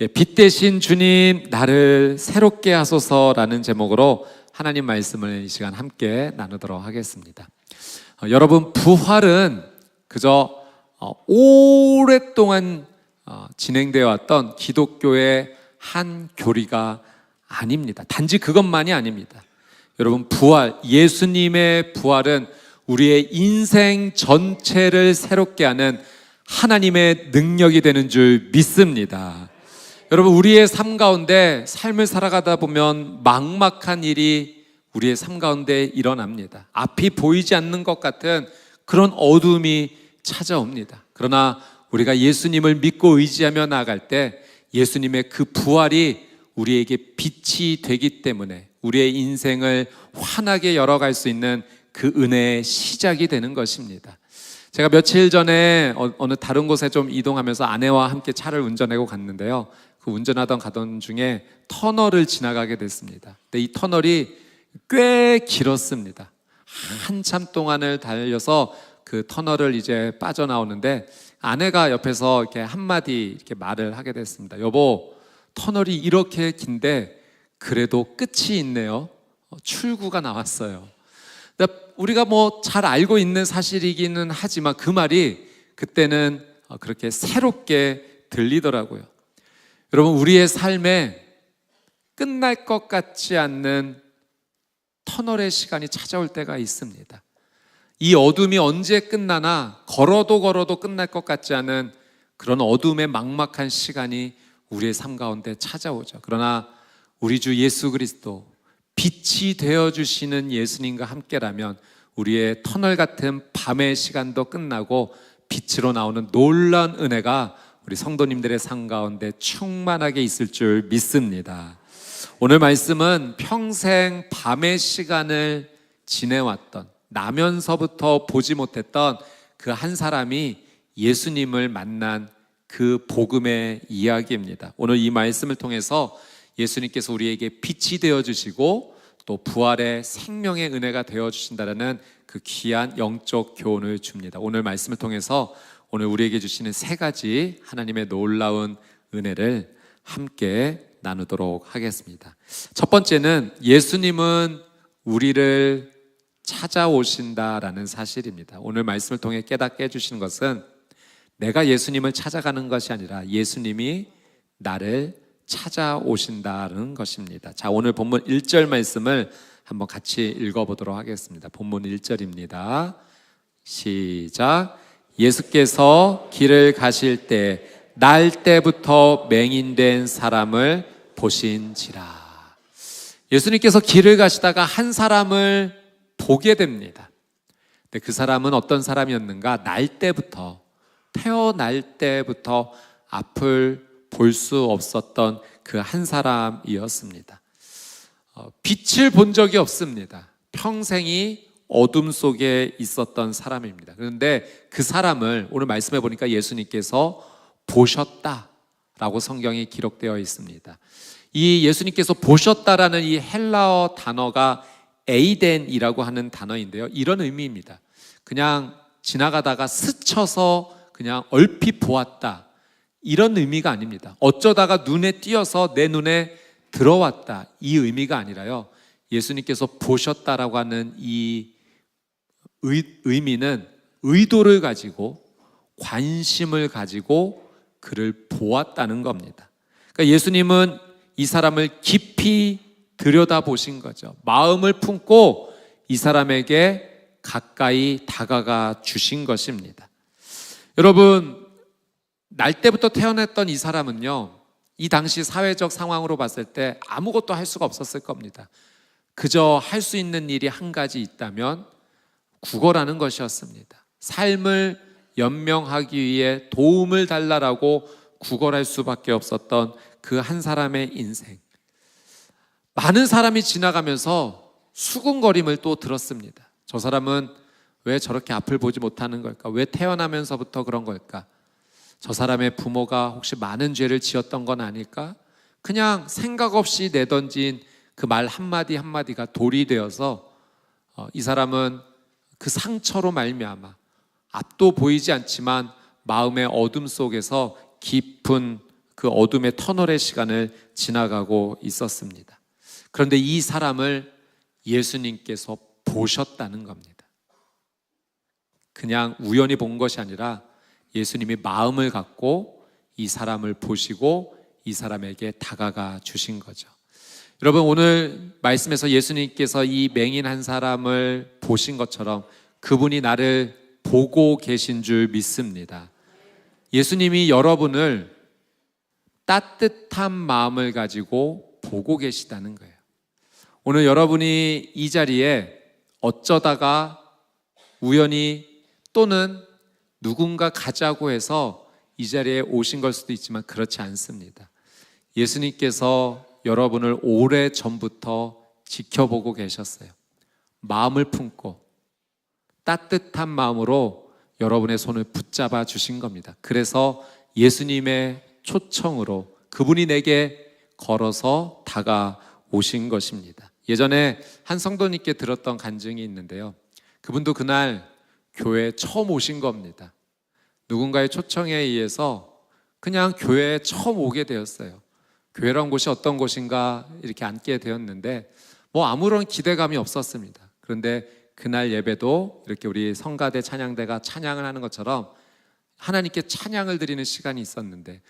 빛 대신 주님 나를 새롭게 하소서라는 제목으로 하나님 말씀을 이 시간 함께 나누도록 하겠습니다. 여러분, 부활은 그저 오랫동안 진행되어 왔던 기독교의 한 교리가 아닙니다. 단지 그것만이 아닙니다. 여러분, 부활, 예수님의 부활은 우리의 인생 전체를 새롭게 하는 하나님의 능력이 되는 줄 믿습니다. 여러분, 우리의 삶 가운데 삶을 살아가다 보면 막막한 일이 우리의 삶 가운데 일어납니다. 앞이 보이지 않는 것 같은 그런 어둠이 찾아옵니다. 그러나 우리가 예수님을 믿고 의지하며 나아갈 때 예수님의 그 부활이 우리에게 빛이 되기 때문에 우리의 인생을 환하게 열어갈 수 있는 그 은혜의 시작이 되는 것입니다. 제가 며칠 전에 어느 다른 곳에 좀 이동하면서 아내와 함께 차를 운전하고 갔는데요, 그 가던 중에 터널을 지나가게 됐습니다. 근데 이 터널이 꽤 길었습니다. 한참 동안을 달려서 그 터널을 이제 빠져나오는데 아내가 옆에서 이렇게 한마디 이렇게 말을 하게 됐습니다. 여보, 터널이 이렇게 긴데 그래도 끝이 있네요. 출구가 나왔어요. 우리가 뭐 잘 알고 있는 사실이기는 하지만 그 말이 그때는 그렇게 새롭게 들리더라고요. 여러분, 우리의 삶에 끝날 것 같지 않는 터널의 시간이 찾아올 때가 있습니다. 이 어둠이 언제 끝나나 걸어도 끝날 것 같지 않은 그런 어둠의 막막한 시간이 우리의 삶 가운데 찾아오죠. 그러나 우리 주 예수 그리스도, 빛이 되어주시는 예수님과 함께라면 우리의 터널 같은 밤의 시간도 끝나고 빛으로 나오는 놀라운 은혜가 우리 성도님들의 삶 가운데 충만하게 있을 줄 믿습니다. 오늘 말씀은 평생 밤의 시간을 지내왔던, 나면서부터 보지 못했던 그 한 사람이 예수님을 만난 그 복음의 이야기입니다. 오늘 이 말씀을 통해서 예수님께서 우리에게 빛이 되어주시고 또 부활의 생명의 은혜가 되어주신다는 그 귀한 영적 교훈을 줍니다. 오늘 말씀을 통해서 오늘 우리에게 주시는 세 가지 하나님의 놀라운 은혜를 함께 나누도록 하겠습니다. 첫 번째는 예수님은 우리를 찾아오신다라는 사실입니다. 오늘 말씀을 통해 깨닫게 해주시는 것은 내가 예수님을 찾아가는 것이 아니라 예수님이 나를 찾아오신다는 것입니다. 자, 오늘 본문 1절 말씀을 한번 같이 읽어보도록 하겠습니다. 본문 1절입니다. 시작. 예수께서 길을 가실 때 날 때부터 맹인된 사람을 보신지라. 예수님께서 길을 가시다가 한 사람을 보게 됩니다. 근데 그 사람은 어떤 사람이었는가? 태어날 때부터 앞을 볼 수 없었던 그 한 사람이었습니다. 빛을 본 적이 없습니다. 평생이 어둠 속에 있었던 사람입니다. 그런데 그 사람을 오늘 말씀해 보니까 예수님께서 보셨다라고 성경에 기록되어 있습니다. 이 예수님께서 보셨다라는 이 헬라어 단어가 에이덴이라고 하는 단어인데요, 이런 의미입니다. 그냥 지나가다가 스쳐서 그냥 얼핏 보았다, 이런 의미가 아닙니다. 어쩌다가 눈에 띄어서 내 눈에 들어왔다, 이 의미가 아니라요, 예수님께서 보셨다라고 하는 이 의미는 의도를 가지고 관심을 가지고 그를 보았다는 겁니다. 그러니까 예수님은 이 사람을 깊이 들여다보신 거죠. 마음을 품고 이 사람에게 가까이 다가가 주신 것입니다. 여러분, 날 때부터 태어났던 이 사람은요, 이 당시 사회적 상황으로 봤을 때 아무것도 할 수가 없었을 겁니다. 그저 할 수 있는 일이 한 가지 있다면 구걸하는 것이었습니다. 삶을 연명하기 위해 도움을 달라라고 구걸할 수밖에 없었던 그 한 사람의 인생. 많은 사람이 지나가면서 수군거림을 또 들었습니다. 저 사람은 왜 저렇게 앞을 보지 못하는 걸까? 왜 태어나면서부터 그런 걸까? 저 사람의 부모가 혹시 많은 죄를 지었던 건 아닐까? 그냥 생각 없이 내던진 그 말 한마디 한마디가 돌이 되어서 이 사람은 그 상처로 말미암아 앞도 보이지 않지만 마음의 어둠 속에서 깊은 그 어둠의 터널의 시간을 지나가고 있었습니다. 그런데 이 사람을 예수님께서 보셨다는 겁니다. 그냥 우연히 본 것이 아니라 예수님이 마음을 갖고 이 사람을 보시고 이 사람에게 다가가 주신 거죠. 여러분, 오늘 말씀에서 예수님께서 이 맹인 한 사람을 보신 것처럼 그분이 나를 보고 계신 줄 믿습니다. 예수님이 여러분을 따뜻한 마음을 가지고 보고 계시다는 거예요. 오늘 여러분이 이 자리에 어쩌다가 우연히 또는 누군가 가자고 해서 이 자리에 오신 걸 수도 있지만 그렇지 않습니다. 예수님께서 여러분을 오래전부터 지켜보고 계셨어요. 마음을 품고 따뜻한 마음으로 여러분의 손을 붙잡아 주신 겁니다. 그래서 예수님의 초청으로 그분이 내게 걸어서 다가오신 것입니다. 예전에 한 성도님께 들었던 간증이 있는데요. 그분도 그날 교회에 처음 오신 겁니다. 누군가의 초청에 의해서 그냥 교회에 처음 오게 되었어요. 교회란 곳이 어떤 곳인가 이렇게 앉게 되었는데 아무런 기대감이 없었습니다. 그런데 그날 예배도 이렇게 우리 성가대 찬양대가 찬양을 하는 것처럼 하나님께 찬양을 드리는 시간이 있었는데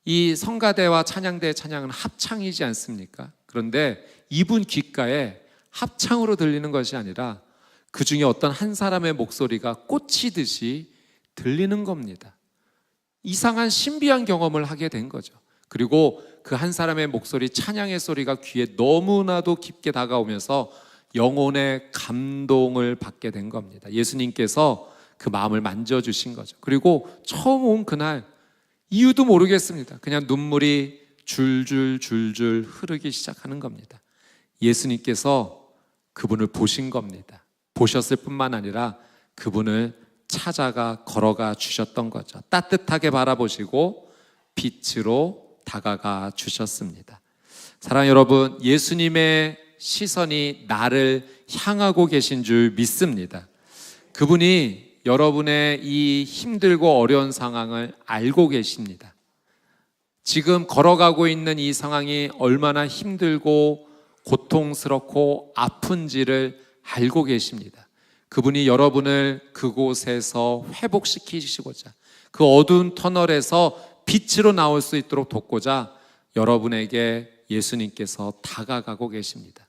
이 성가대와 찬양대의 찬양은 합창이지 않습니까? 그런데 이분 귓가에 합창으로 들리는 것이 아니라 그 중에 어떤 한 사람의 목소리가 꽂히듯이 들리는 겁니다. 이상한 신비한 경험을 하게 된 거죠. 그리고 그 한 사람의 목소리, 찬양의 소리가 귀에 너무나도 깊게 다가오면서 영혼의 감동을 받게 된 겁니다. 예수님께서 그 마음을 만져주신 거죠. 그리고 처음 온 그날 이유도 모르겠습니다. 그냥 눈물이 줄줄 흐르기 시작하는 겁니다. 예수님께서 그분을 보신 겁니다. 보셨을 뿐만 아니라 그분을 찾아가 걸어가 주셨던 거죠. 따뜻하게 바라보시고 빛으로 다가가 주셨습니다. 사랑하는 여러분, 예수님의 시선이 나를 향하고 계신 줄 믿습니다. 그분이 여러분의 이 힘들고 어려운 상황을 알고 계십니다. 지금 걸어가고 있는 이 상황이 얼마나 힘들고 고통스럽고 아픈지를 알고 계십니다. 그분이 여러분을 그곳에서 회복시키시고자 그 어두운 터널에서 빛으로 나올 수 있도록 돕고자 여러분에게 예수님께서 다가가고 계십니다.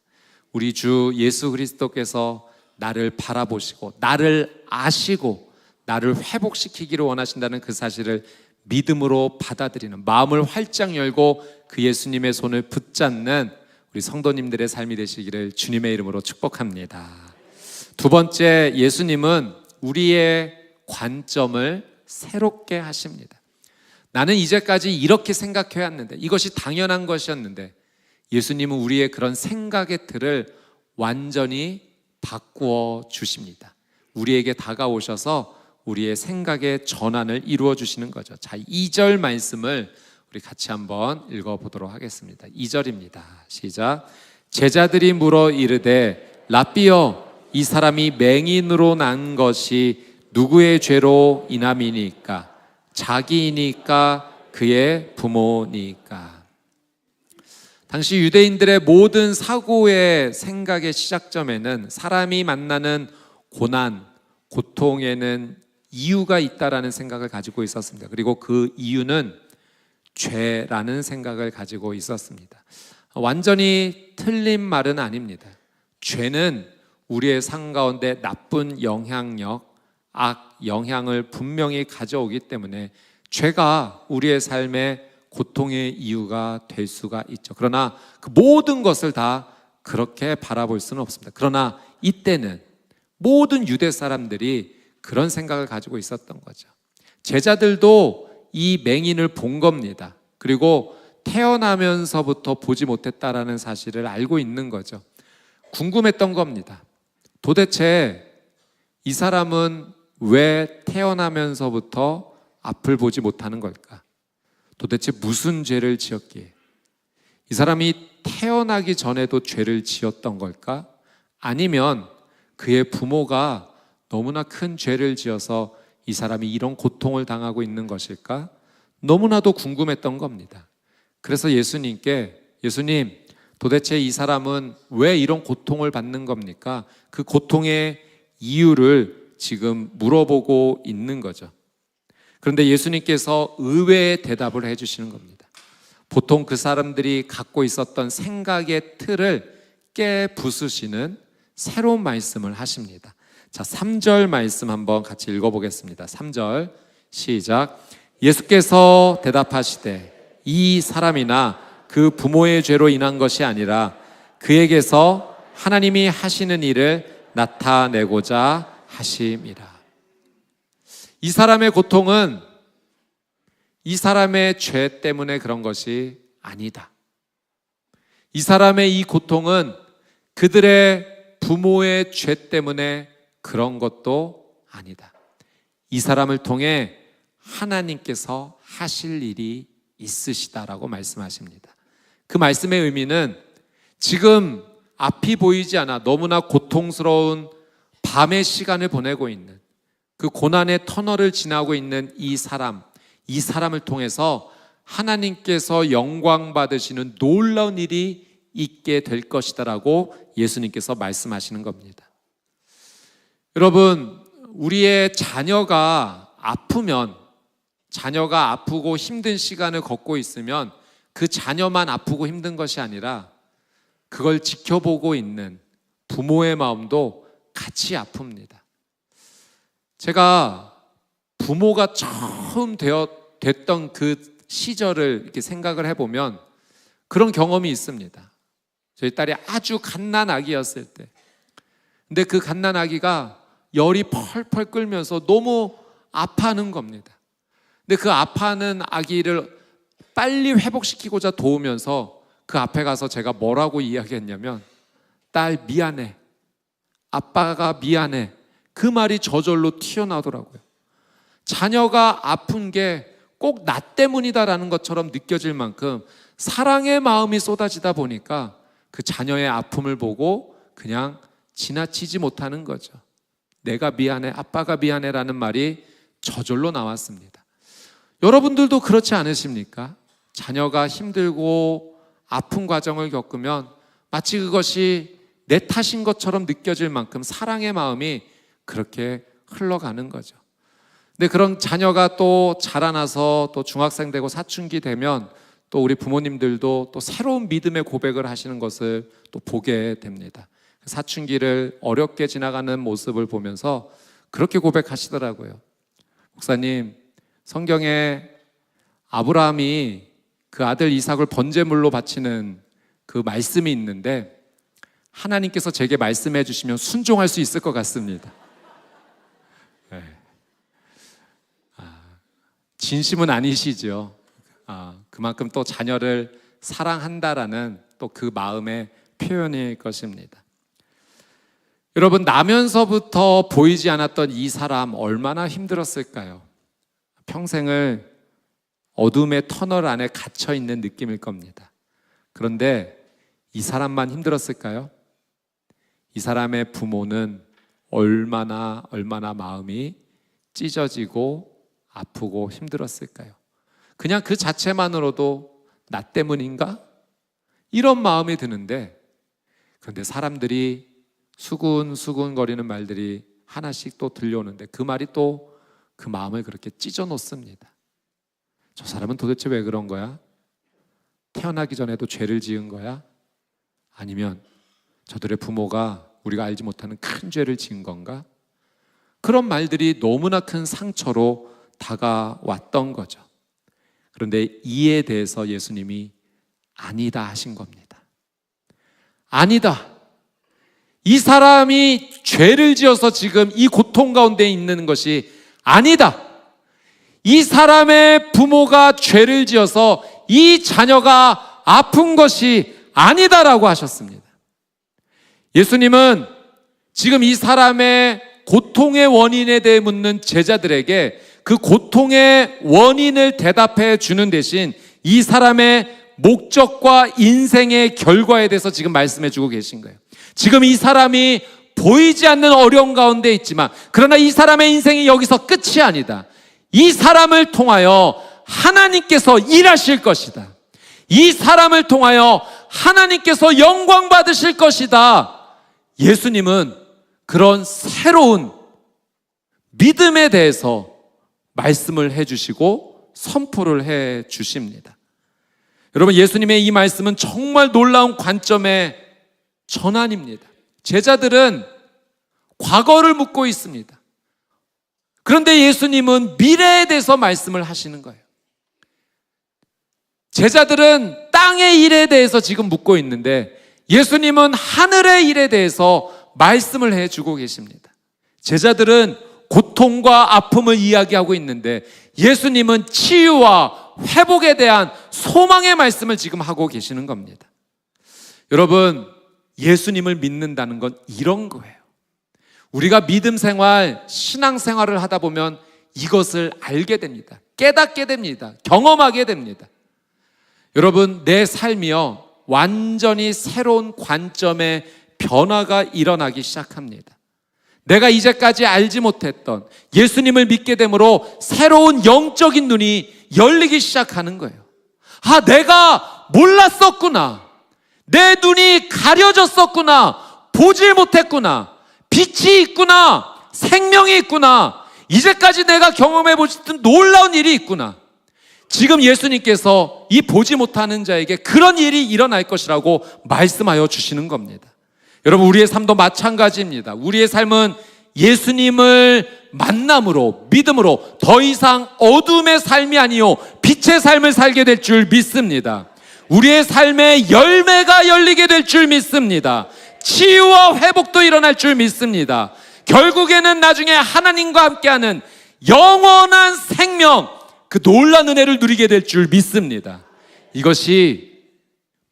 우리 주 예수 그리스도께서 나를 바라보시고 나를 아시고 나를 회복시키기를 원하신다는 그 사실을 믿음으로 받아들이는, 마음을 활짝 열고 그 예수님의 손을 붙잡는 우리 성도님들의 삶이 되시기를 주님의 이름으로 축복합니다. 두 번째, 예수님은 우리의 관점을 새롭게 하십니다. 나는 이제까지 이렇게 생각해 왔는데, 이것이 당연한 것이었는데, 예수님은 우리의 그런 생각의 틀을 완전히 바꾸어 주십니다. 우리에게 다가오셔서 우리의 생각의 전환을 이루어 주시는 거죠. 자, 2절 말씀을 우리 같이 한번 읽어보도록 하겠습니다. 2절입니다. 시작. 제자들이 물어 이르되 랍비여, 이 사람이 맹인으로 난 것이 누구의 죄로 인함이니까? 자기이니까 그의 부모니까? 당시 유대인들의 모든 사고의 생각의 시작점에는 사람이 만나는 고난, 고통에는 이유가 있다라는 생각을 가지고 있었습니다. 그리고 그 이유는 죄라는 생각을 가지고 있었습니다. 완전히 틀린 말은 아닙니다. 죄는 우리의 삶 가운데 나쁜 영향력, 악 영향을 분명히 가져오기 때문에 죄가 우리의 삶에 고통의 이유가 될 수가 있죠. 그러나 그 모든 것을 다 그렇게 바라볼 수는 없습니다. 그러나 이때는 모든 유대 사람들이 그런 생각을 가지고 있었던 거죠. 제자들도 이 맹인을 본 겁니다. 그리고 태어나면서부터 보지 못했다라는 사실을 알고 있는 거죠. 궁금했던 겁니다. 도대체 이 사람은 왜 태어나면서부터 앞을 보지 못하는 걸까? 도대체 무슨 죄를 지었기에? 이 사람이 태어나기 전에도 죄를 지었던 걸까? 아니면 그의 부모가 너무나 큰 죄를 지어서 이 사람이 이런 고통을 당하고 있는 것일까? 너무나도 궁금했던 겁니다. 그래서 예수님, 도대체 이 사람은 왜 이런 고통을 받는 겁니까? 그 고통의 이유를 지금 물어보고 있는 거죠. 그런데 예수님께서 의외의 대답을 해주시는 겁니다. 보통 그 사람들이 갖고 있었던 생각의 틀을 깨부수시는 새로운 말씀을 하십니다. 자, 3절 말씀 한번 같이 읽어보겠습니다. 3절 시작. 예수께서 대답하시되 이 사람이나 그 부모의 죄로 인한 것이 아니라 그에게서 하나님이 하시는 일을 나타내고자 하심이라. 이 사람의 고통은 이 사람의 죄 때문에 그런 것이 아니다. 이 사람의 이 고통은 그들의 부모의 죄 때문에 그런 것도 아니다. 이 사람을 통해 하나님께서 하실 일이 있으시다라고 말씀하십니다. 그 말씀의 의미는 지금 앞이 보이지 않아 너무나 고통스러운 밤의 시간을 보내고 있는 그 고난의 터널을 지나고 있는 이 사람을 통해서 하나님께서 영광 받으시는 놀라운 일이 있게 될 것이다라고 예수님께서 말씀하시는 겁니다. 여러분, 우리의 자녀가 아프면, 자녀가 아프고 힘든 시간을 겪고 있으면 그 자녀만 아프고 힘든 것이 아니라 그걸 지켜보고 있는 부모의 마음도 같이 아픕니다. 제가 부모가 처음 됐던 그 시절을 이렇게 생각을 해보면 그런 경험이 있습니다. 저희 딸이 아주 갓난아기였을 때, 근데 그 갓난아기가 열이 펄펄 끓면서 너무 아파하는 겁니다. 근데 그 아파하는 아기를 빨리 회복시키고자 도우면서 그 앞에 가서 제가 뭐라고 이야기했냐면, 딸 미안해, 아빠가 미안해, 그 말이 저절로 튀어나오더라고요. 자녀가 아픈 게 꼭 나 때문이다라는 것처럼 느껴질 만큼 사랑의 마음이 쏟아지다 보니까 그 자녀의 아픔을 보고 그냥 지나치지 못하는 거죠. 내가 미안해, 아빠가 미안해라는 말이 저절로 나왔습니다. 여러분들도 그렇지 않으십니까? 자녀가 힘들고 아픈 과정을 겪으면 마치 그것이 내 탓인 것처럼 느껴질 만큼 사랑의 마음이 그렇게 흘러가는 거죠. 근데 그런 자녀가 또 자라나서 또 중학생 되고 사춘기 되면 또 우리 부모님들도 또 새로운 믿음의 고백을 하시는 것을 또 보게 됩니다. 사춘기를 어렵게 지나가는 모습을 보면서 그렇게 고백하시더라고요. 목사님, 성경에 아브라함이 그 아들 이삭을 번제물로 바치는 그 말씀이 있는데 하나님께서 제게 말씀해 주시면 순종할 수 있을 것 같습니다. 네. 진심은 아니시죠. 그만큼 또 자녀를 사랑한다라는 또 그 마음의 표현일 것입니다. 여러분, 나면서부터 보이지 않았던 이 사람 얼마나 힘들었을까요? 평생을 어둠의 터널 안에 갇혀 있는 느낌일 겁니다. 그런데 이 사람만 힘들었을까요? 이 사람의 부모는 얼마나 마음이 찢어지고 아프고 힘들었을까요? 그냥 그 자체만으로도 나 때문인가? 이런 마음이 드는데, 그런데 사람들이 수군수군거리는 말들이 하나씩 또 들려오는데 그 말이 또 그 마음을 그렇게 찢어 놓습니다. 저 사람은 도대체 왜 그런 거야? 태어나기 전에도 죄를 지은 거야? 아니면 저들의 부모가 우리가 알지 못하는 큰 죄를 지은 건가? 그런 말들이 너무나 큰 상처로 다가왔던 거죠. 그런데 이에 대해서 예수님이 아니다 하신 겁니다. 아니다. 이 사람이 죄를 지어서 지금 이 고통 가운데 있는 것이 아니다. 이 사람의 부모가 죄를 지어서 이 자녀가 아픈 것이 아니다라고 하셨습니다. 예수님은 지금 이 사람의 고통의 원인에 대해 묻는 제자들에게 그 고통의 원인을 대답해 주는 대신 이 사람의 목적과 인생의 결과에 대해서 지금 말씀해 주고 계신 거예요. 지금 이 사람이 보이지 않는 어려움 가운데 있지만, 그러나 이 사람의 인생이 여기서 끝이 아니다. 이 사람을 통하여 하나님께서 일하실 것이다. 이 사람을 통하여 하나님께서 영광 받으실 것이다. 예수님은 그런 새로운 믿음에 대해서 말씀을 해주시고 선포를 해주십니다. 여러분, 예수님의 이 말씀은 정말 놀라운 관점의 전환입니다. 제자들은 과거를 묻고 있습니다. 그런데 예수님은 미래에 대해서 말씀을 하시는 거예요. 제자들은 땅의 일에 대해서 지금 묻고 있는데 예수님은 하늘의 일에 대해서 말씀을 해주고 계십니다. 제자들은 고통과 아픔을 이야기하고 있는데 예수님은 치유와 회복에 대한 소망의 말씀을 지금 하고 계시는 겁니다. 여러분, 예수님을 믿는다는 건 이런 거예요. 우리가 믿음 생활, 신앙 생활을 하다 보면 이것을 알게 됩니다. 깨닫게 됩니다. 경험하게 됩니다. 여러분, 내 삶이요, 완전히 새로운 관점의 변화가 일어나기 시작합니다. 내가 이제까지 알지 못했던 예수님을 믿게 됨으로 새로운 영적인 눈이 열리기 시작하는 거예요. 아, 내가 몰랐었구나. 내 눈이 가려졌었구나. 보질 못했구나. 빛이 있구나. 생명이 있구나. 이제까지 내가 경험해 보지 못한 놀라운 일이 있구나. 지금 예수님께서 이 보지 못하는 자에게 그런 일이 일어날 것이라고 말씀하여 주시는 겁니다. 여러분, 우리의 삶도 마찬가지입니다. 우리의 삶은 예수님을 만남으로, 믿음으로 더 이상 어둠의 삶이 아니요 빛의 삶을 살게 될 줄 믿습니다. 우리의 삶에 열매가 열리게 될 줄 믿습니다. 치유와 회복도 일어날 줄 믿습니다. 결국에는 나중에 하나님과 함께하는 영원한 생명, 그 놀라운 은혜를 누리게 될 줄 믿습니다. 이것이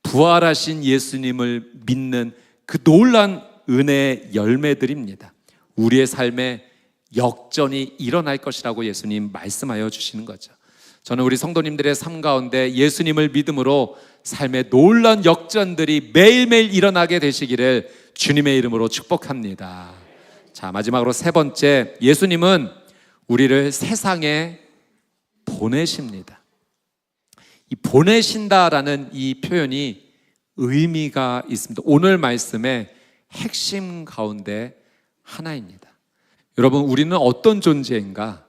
부활하신 예수님을 믿는 그 놀라운 은혜의 열매들입니다. 우리의 삶에 역전이 일어날 것이라고 예수님 말씀하여 주시는 거죠. 저는 우리 성도님들의 삶 가운데 예수님을 믿음으로 삶의 놀라운 역전들이 매일매일 일어나게 되시기를 주님의 이름으로 축복합니다. 자, 마지막으로 세 번째, 예수님은 우리를 세상에 보내십니다. 이 보내신다라는 이 표현이 의미가 있습니다. 오늘 말씀의 핵심 가운데 하나입니다. 여러분, 우리는 어떤 존재인가?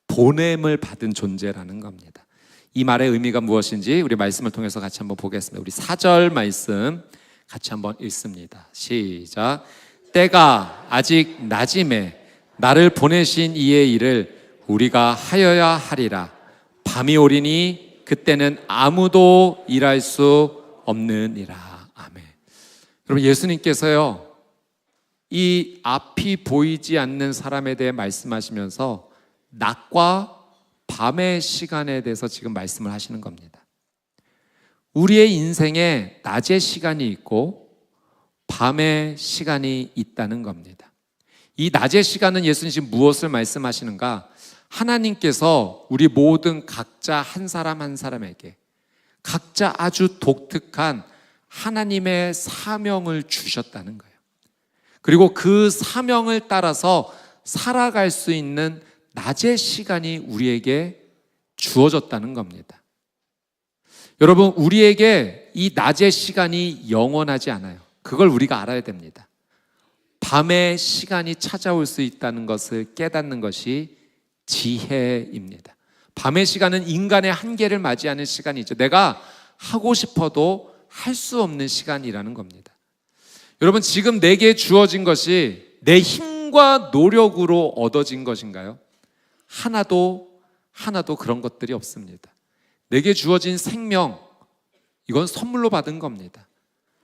보냄을 받은 존재라는 겁니다. 이 말의 의미가 무엇인지 우리 말씀을 통해서 같이 한번 보겠습니다. 우리 4절 말씀 같이 한번 읽습니다. 시작. 때가 아직 낮임에 나를 보내신 이의 일을 우리가 하여야 하리라. 밤이 오리니 그때는 아무도 일할 수 없느니라. 아멘. 여러분, 예수님께서요, 이 앞이 보이지 않는 사람에 대해 말씀하시면서 낮과 밤의 시간에 대해서 지금 말씀을 하시는 겁니다. 우리의 인생에 낮의 시간이 있고 밤의 시간이 있다는 겁니다. 이 낮의 시간은 예수님 지금 무엇을 말씀하시는가? 하나님께서 우리 모든 각자 한 사람 한 사람에게 각자 아주 독특한 하나님의 사명을 주셨다는 거예요. 그리고 그 사명을 따라서 살아갈 수 있는 낮의 시간이 우리에게 주어졌다는 겁니다. 여러분, 우리에게 이 낮의 시간이 영원하지 않아요. 그걸 우리가 알아야 됩니다. 밤의 시간이 찾아올 수 있다는 것을 깨닫는 것이 지혜입니다. 밤의 시간은 인간의 한계를 맞이하는 시간이죠. 내가 하고 싶어도 할 수 없는 시간이라는 겁니다. 여러분, 지금 내게 주어진 것이 내 힘과 노력으로 얻어진 것인가요? 하나도 그런 것들이 없습니다. 내게 주어진 생명, 이건 선물로 받은 겁니다.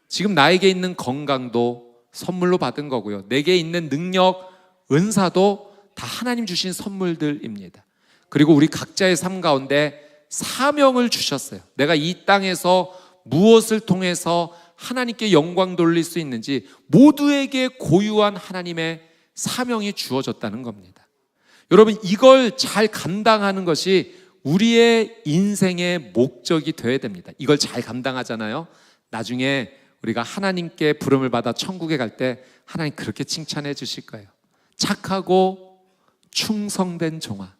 지금 나에게 있는 건강도 선물로 받은 거고요. 내게 있는 능력, 은사도 다 하나님 주신 선물들입니다. 그리고 우리 각자의 삶 가운데 사명을 주셨어요. 내가 이 땅에서 무엇을 통해서 하나님께 영광 돌릴 수 있는지 모두에게 고유한 하나님의 사명이 주어졌다는 겁니다. 여러분, 이걸 잘 감당하는 것이 우리의 인생의 목적이 되어야 됩니다. 이걸 잘 감당하잖아요. 나중에 우리가 하나님께 부름을 받아 천국에 갈 때 하나님 그렇게 칭찬해 주실 거예요. 착하고 충성된 종아,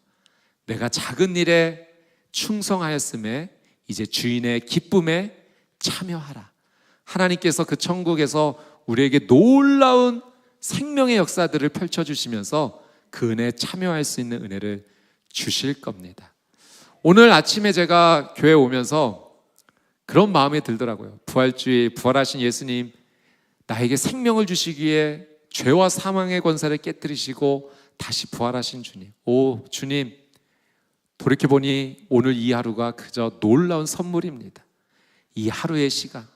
내가 작은 일에 충성하였음에 이제 주인의 기쁨에 참여하라. 하나님께서 그 천국에서 우리에게 놀라운 생명의 역사들을 펼쳐주시면서 그 은혜에 참여할 수 있는 은혜를 주실 겁니다. 오늘 아침에 제가 교회 오면서 그런 마음이 들더라고요. 부활주의, 부활하신 예수님, 나에게 생명을 주시기 위해 죄와 사망의 권세를 깨뜨리시고 다시 부활하신 주님. 오, 주님, 돌이켜보니 오늘 이 하루가 그저 놀라운 선물입니다. 이 하루의 시간,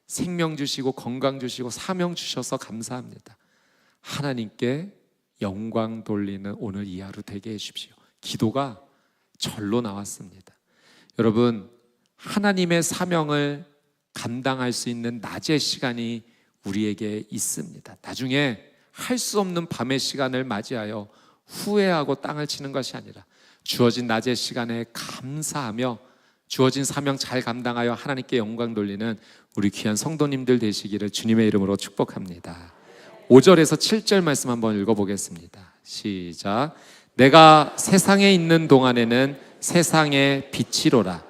생명 주시고 건강 주시고 사명 주셔서 감사합니다. 하나님께 영광 돌리는 오늘 이 하루 되게 해주십시오. 기도가 절로 나왔습니다. 여러분, 하나님의 사명을 감당할 수 있는 낮의 시간이 우리에게 있습니다. 나중에 할 수 없는 밤의 시간을 맞이하여 후회하고 땅을 치는 것이 아니라 주어진 낮의 시간에 감사하며 주어진 사명 잘 감당하여 하나님께 영광 돌리는 우리 귀한 성도님들 되시기를 주님의 이름으로 축복합니다. 5절에서 7절 말씀 한번 읽어보겠습니다. 시작. 내가 세상에 있는 동안에는 세상의 빛이로라.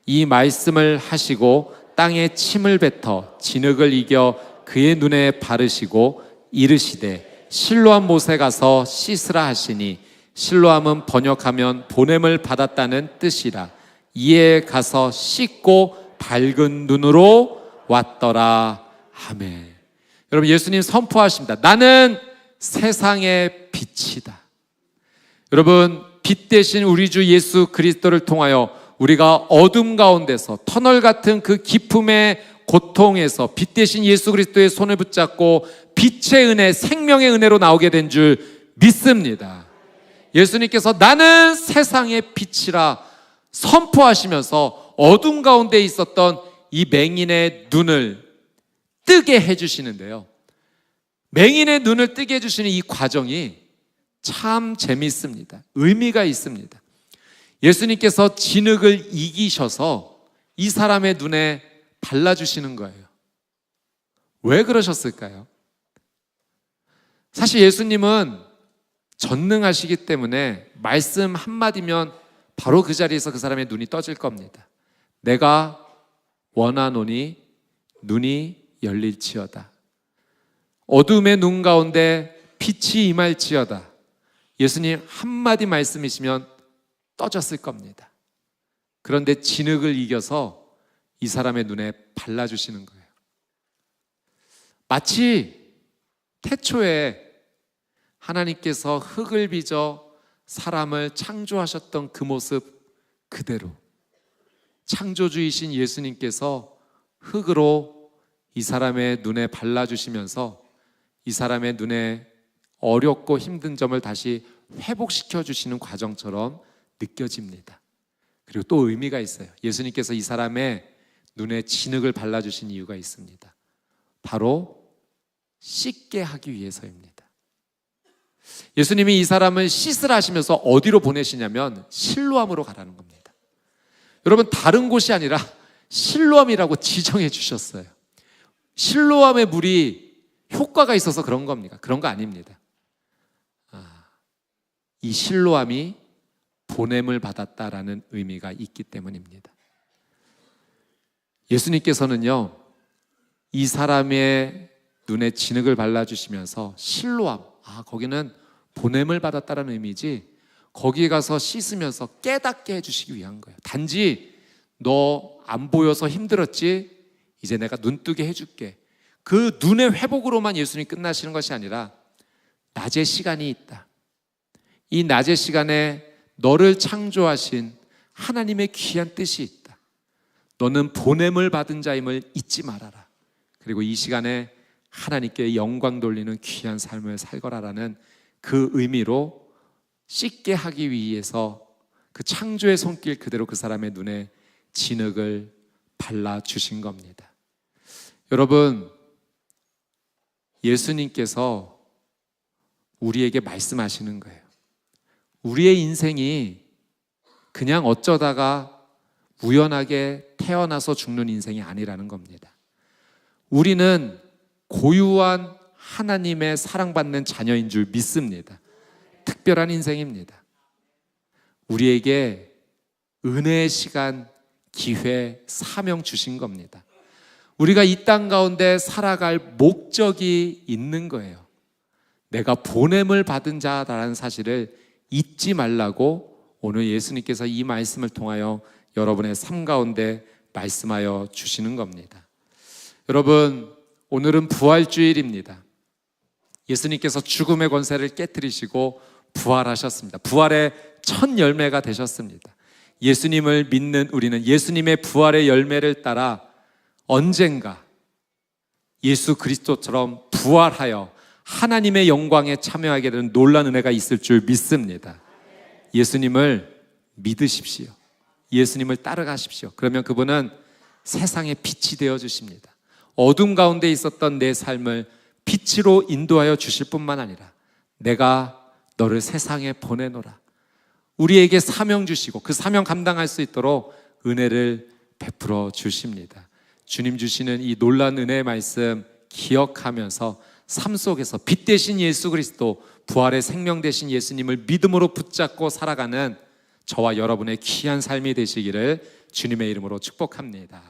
이 말씀을 하시고 땅에 침을 뱉어 진흙을 이겨 그의 눈에 바르시고 이르시되 실로암 못에 가서 씻으라 하시니 실로암은 번역하면 보냄을 받았다는 뜻이라. 이에 가서 씻고 밝은 눈으로 왔더라. 아멘. 여러분, 예수님 선포하십니다. 나는 세상의 빛이다. 여러분, 빛 대신 우리 주 예수 그리스도를 통하여 우리가 어둠 가운데서 터널 같은 그 기쁨의 고통에서 빛 대신 예수 그리스도의 손을 붙잡고 빛의 은혜, 생명의 은혜로 나오게 된 줄 믿습니다. 예수님께서 나는 세상의 빛이라 선포하시면서 어둠 가운데 있었던 이 맹인의 눈을 뜨게 해주시는데요, 맹인의 눈을 뜨게 해주시는 이 과정이 참 재미있습니다. 의미가 있습니다. 예수님께서 진흙을 이기셔서 이 사람의 눈에 발라주시는 거예요. 왜 그러셨을까요? 사실 예수님은 전능하시기 때문에 말씀 한마디면 바로 그 자리에서 그 사람의 눈이 떠질 겁니다. 내가 원하노니 눈이 열릴지어다. 어둠의 눈 가운데 빛이 임할지어다. 예수님 한마디 말씀이시면 떠졌을 겁니다. 그런데 진흙을 이겨서 이 사람의 눈에 발라주시는 거예요. 마치 태초에 하나님께서 흙을 빚어 사람을 창조하셨던 그 모습 그대로 창조주이신 예수님께서 흙으로 이 사람의 눈에 발라주시면서 이 사람의 눈에 어렵고 힘든 점을 다시 회복시켜 주시는 과정처럼 느껴집니다. 그리고 또 의미가 있어요. 예수님께서 이 사람의 눈에 진흙을 발라주신 이유가 있습니다. 바로 씻게 하기 위해서입니다. 예수님이 이 사람을 씻으라 하시면서 어디로 보내시냐면 실로암으로 가라는 겁니다. 여러분, 다른 곳이 아니라 실로암이라고 지정해 주셨어요. 실로암의 물이 효과가 있어서 그런 겁니까? 그런 거 아닙니다. 이 실로암이 보냄을 받았다라는 의미가 있기 때문입니다. 예수님께서는요, 이 사람의 눈에 진흙을 발라주시면서 실로암, 거기는 보냄을 받았다라는 의미지 거기에 가서 씻으면서 깨닫게 해주시기 위한 거예요. 단지 너 안 보여서 힘들었지? 이제 내가 눈 뜨게 해줄게. 그 눈의 회복으로만 예수님이 끝나시는 것이 아니라 낮의 시간이 있다. 이 낮의 시간에 너를 창조하신 하나님의 귀한 뜻이 있다. 너는 보냄을 받은 자임을 잊지 말아라. 그리고 이 시간에 하나님께 영광 돌리는 귀한 삶을 살거라라는 그 의미로 씻게 하기 위해서 그 창조의 손길 그대로 그 사람의 눈에 진흙을 발라주신 겁니다. 여러분, 예수님께서 우리에게 말씀하시는 거예요. 우리의 인생이 그냥 어쩌다가 우연하게 태어나서 죽는 인생이 아니라는 겁니다. 우리는 고유한 하나님의 사랑받는 자녀인 줄 믿습니다. 특별한 인생입니다. 우리에게 은혜의 시간, 기회, 사명 주신 겁니다. 우리가 이 땅 가운데 살아갈 목적이 있는 거예요. 내가 보냄을 받은 자다라는 사실을 잊지 말라고 오늘 예수님께서 이 말씀을 통하여 여러분의 삶 가운데 말씀하여 주시는 겁니다. 여러분, 오늘은 부활주일입니다. 예수님께서 죽음의 권세를 깨뜨리시고 부활하셨습니다. 부활의 첫 열매가 되셨습니다. 예수님을 믿는 우리는 예수님의 부활의 열매를 따라 언젠가 예수 그리스도처럼 부활하여 하나님의 영광에 참여하게 되는 놀라운 은혜가 있을 줄 믿습니다. 예수님을 믿으십시오. 예수님을 따라가십시오. 그러면 그분은 세상의 빛이 되어 주십니다. 어둠 가운데 있었던 내 삶을 빛으로 인도하여 주실 뿐만 아니라 내가 너를 세상에 보내노라. 우리에게 사명 주시고 그 사명 감당할 수 있도록 은혜를 베풀어 주십니다. 주님 주시는 이 놀라운 은혜의 말씀 기억하면서 삶 속에서 빛 되신 예수 그리스도, 부활의 생명 되신 예수님을 믿음으로 붙잡고 살아가는 저와 여러분의 귀한 삶이 되시기를 주님의 이름으로 축복합니다.